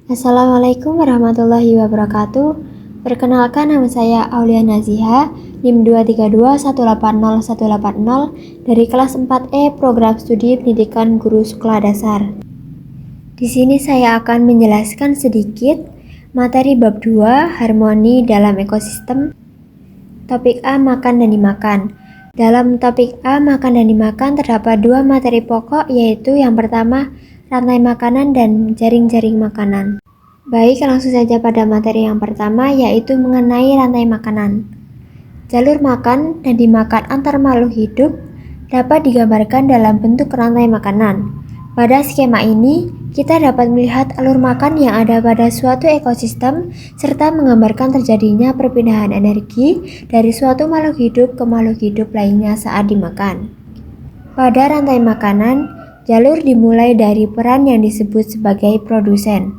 Assalamualaikum warahmatullahi wabarakatuh. Perkenalkan, nama saya Aulia Naziha, NIM 232180180 dari kelas 4E Program Studi Pendidikan Guru Sekolah Dasar. Di sini saya akan menjelaskan sedikit materi bab 2, harmoni dalam ekosistem. Topik A, makan dan dimakan. Dalam topik A, makan dan dimakan, terdapat dua materi pokok, yaitu yang pertama, rantai makanan dan jaring-jaring makanan. Baik, langsung saja pada materi yang pertama, yaitu mengenai rantai makanan. Jalur makan dan dimakan antar makhluk hidup dapat digambarkan dalam bentuk rantai makanan. Pada skema ini, kita dapat melihat alur makan yang ada pada suatu ekosistem serta menggambarkan terjadinya perpindahan energi dari suatu makhluk hidup ke makhluk hidup lainnya saat dimakan. Pada rantai makanan, jalur dimulai dari peran yang disebut sebagai produsen.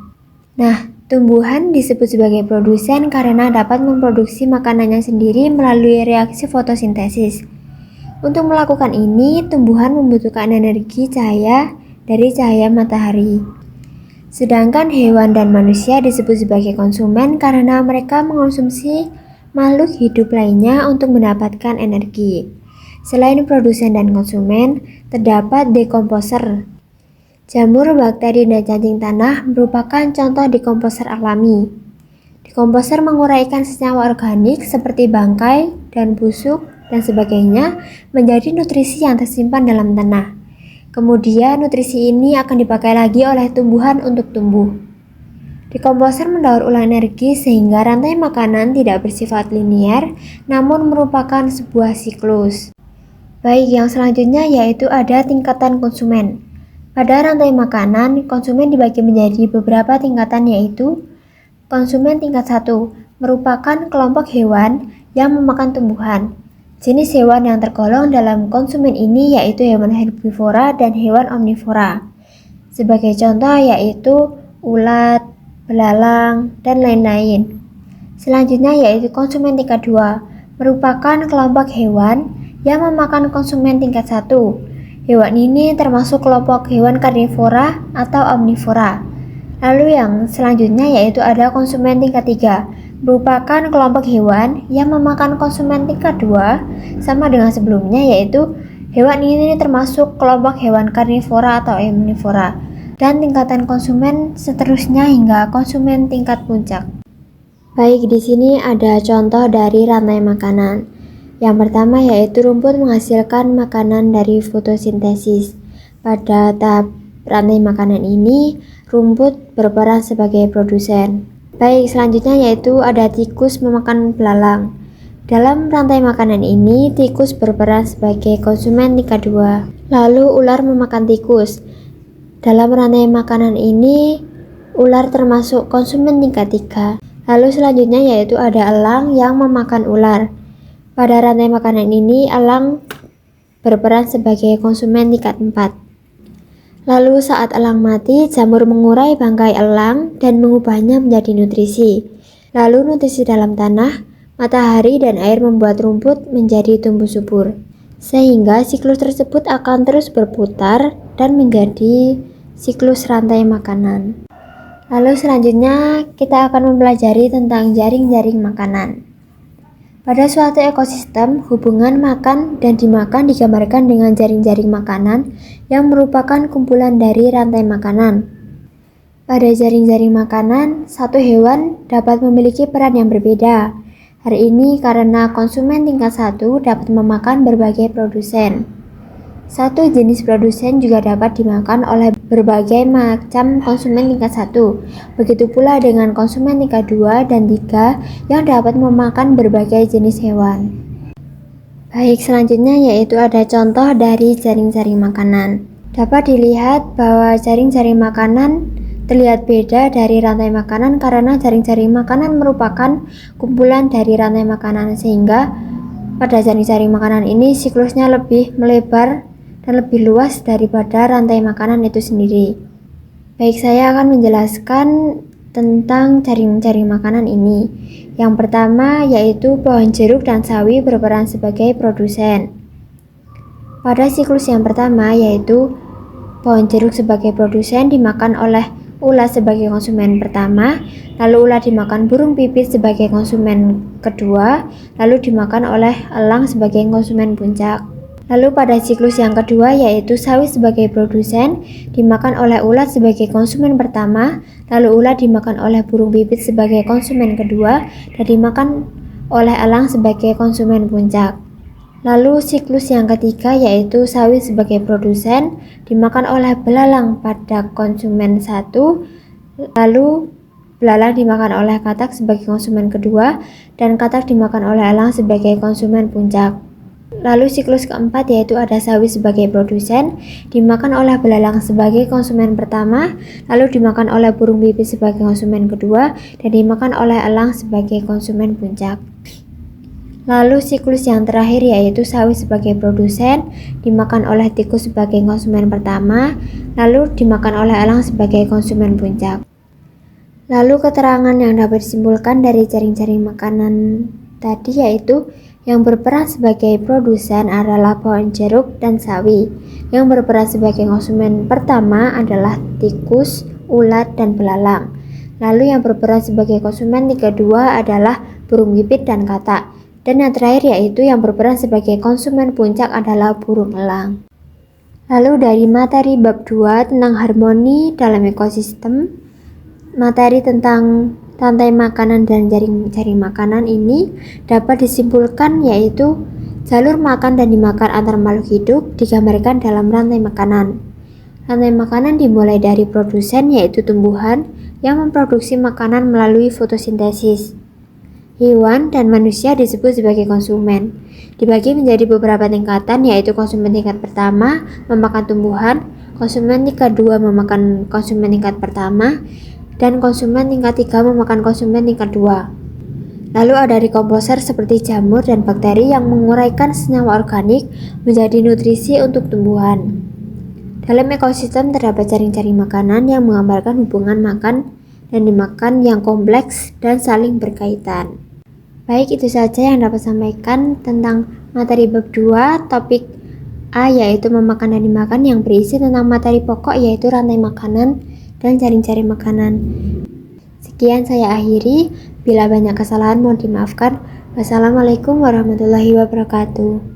Nah, tumbuhan disebut sebagai produsen karena dapat memproduksi makanannya sendiri melalui reaksi fotosintesis. Untuk melakukan ini, tumbuhan membutuhkan energi cahaya dari cahaya matahari. Sedangkan hewan dan manusia disebut sebagai konsumen karena mereka mengonsumsi makhluk hidup lainnya untuk mendapatkan energi. Selain produsen dan konsumen, terdapat dekomposer. Jamur, bakteri, dan cacing tanah merupakan contoh dekomposer alami. Dekomposer menguraikan senyawa organik seperti bangkai dan busuk dan sebagainya menjadi nutrisi yang tersimpan dalam tanah. Kemudian nutrisi ini akan dipakai lagi oleh tumbuhan untuk tumbuh. Dekomposer mendaur ulang energi sehingga rantai makanan tidak bersifat linier, namun merupakan sebuah siklus. Baik, yang selanjutnya yaitu ada tingkatan konsumen. Pada rantai makanan, konsumen dibagi menjadi beberapa tingkatan, yaitu konsumen tingkat 1 merupakan kelompok hewan yang memakan tumbuhan. Jenis hewan yang tergolong dalam konsumen ini yaitu hewan herbivora dan hewan omnivora. Sebagai contoh yaitu ulat, belalang, dan lain-lain. Selanjutnya yaitu konsumen tingkat 2 merupakan kelompok hewan yang memakan konsumen tingkat 1. Hewan ini termasuk kelompok hewan karnivora atau omnivora. Lalu yang selanjutnya yaitu ada konsumen tingkat 3 merupakan kelompok hewan yang memakan konsumen tingkat 2 sama dengan sebelumnya, yaitu hewan ini termasuk kelompok hewan karnivora atau omnivora, dan tingkatan konsumen seterusnya hingga konsumen tingkat puncak. Baik, di sini ada contoh dari rantai makanan. Yang pertama yaitu rumput menghasilkan makanan dari fotosintesis. Pada tahap rantai makanan ini, rumput berperan sebagai produsen. Baik, selanjutnya yaitu ada tikus memakan belalang. Dalam rantai makanan ini, tikus berperan sebagai konsumen tingkat 2. Lalu ular memakan tikus. Dalam rantai makanan ini, ular termasuk konsumen tingkat 3. Lalu selanjutnya yaitu ada elang yang memakan ular. Pada rantai makanan ini, elang berperan sebagai konsumen tingkat 4. Lalu saat elang mati, jamur mengurai bangkai elang dan mengubahnya menjadi nutrisi. Lalu nutrisi dalam tanah, matahari, dan air membuat rumput menjadi tumbuh subur. Sehingga siklus tersebut akan terus berputar dan menjadi siklus rantai makanan. Lalu selanjutnya kita akan mempelajari tentang jaring-jaring makanan. Pada suatu ekosistem, hubungan makan dan dimakan digambarkan dengan jaring-jaring makanan yang merupakan kumpulan dari rantai makanan. Pada jaring-jaring makanan, satu hewan dapat memiliki peran yang berbeda. Hari ini karena konsumen tingkat 1 dapat memakan berbagai produsen. Satu jenis produsen juga dapat dimakan oleh berbagai macam konsumen tingkat 1. Begitu pula dengan konsumen tingkat 2 dan 3 yang dapat memakan berbagai jenis hewan. Baik, selanjutnya yaitu ada contoh dari jaring-jaring makanan. Dapat dilihat bahwa jaring-jaring makanan terlihat beda dari rantai makanan karena jaring-jaring makanan merupakan kumpulan dari rantai makanan, sehingga pada jaring-jaring makanan ini siklusnya lebih melebar dan lebih luas daripada rantai makanan itu sendiri. Baik, saya akan menjelaskan tentang jaring-jaring makanan ini. Yang pertama yaitu pohon jeruk dan sawi berperan sebagai produsen. Pada siklus yang pertama yaitu pohon jeruk sebagai produsen dimakan oleh ulat sebagai konsumen pertama, lalu ulat dimakan burung pipit sebagai konsumen kedua, lalu dimakan oleh elang sebagai konsumen puncak. Lalu pada siklus yang kedua yaitu sawi sebagai produsen dimakan oleh ulat sebagai konsumen pertama, lalu ulat dimakan oleh burung pipit sebagai konsumen kedua dan dimakan oleh elang sebagai konsumen puncak. Lalu siklus yang ketiga yaitu sawi sebagai produsen dimakan oleh belalang pada konsumen satu, lalu belalang dimakan oleh katak sebagai konsumen kedua dan katak dimakan oleh elang sebagai konsumen puncak. Lalu siklus keempat yaitu ada sawi sebagai produsen dimakan oleh belalang sebagai konsumen pertama, lalu dimakan oleh burung pipit sebagai konsumen kedua dan dimakan oleh elang sebagai konsumen puncak. Lalu siklus yang terakhir yaitu sawi sebagai produsen dimakan oleh tikus sebagai konsumen pertama, lalu dimakan oleh elang sebagai konsumen puncak. Lalu keterangan yang dapat disimpulkan dari jaring-jaring makanan tadi yaitu yang berperan sebagai produsen adalah pohon jeruk dan sawi. Yang berperan sebagai konsumen pertama adalah tikus, ulat, dan belalang. Lalu yang berperan sebagai konsumen kedua adalah burung pipit dan katak. Dan yang terakhir yaitu yang berperan sebagai konsumen puncak adalah burung elang. Lalu dari materi bab 2 tentang harmoni dalam ekosistem, materi tentang rantai makanan dan jaring makanan ini dapat disimpulkan yaitu jalur makan dan dimakan antar makhluk hidup digambarkan dalam rantai makanan. Rantai makanan dimulai dari produsen yaitu tumbuhan yang memproduksi makanan melalui fotosintesis. Hewan dan manusia disebut sebagai konsumen. Dibagi menjadi beberapa tingkatan yaitu konsumen tingkat pertama memakan tumbuhan, konsumen tingkat 2 memakan konsumen tingkat pertama, dan konsumen tingkat 3 memakan konsumen tingkat 2. Lalu ada dekomposer seperti jamur dan bakteri yang menguraikan senyawa organik menjadi nutrisi untuk tumbuhan. Dalam ekosistem terdapat jaring-jaring makanan yang menggambarkan hubungan makan dan dimakan yang kompleks dan saling berkaitan. Baik, itu saja yang dapat sampaikan tentang materi bab 2 topik A yaitu memakan dan dimakan yang berisi tentang materi pokok yaitu rantai makanan dan jaring-jaring makanan. Sekian saya akhiri, bila banyak kesalahan mohon dimaafkan. Wassalamualaikum warahmatullahi wabarakatuh.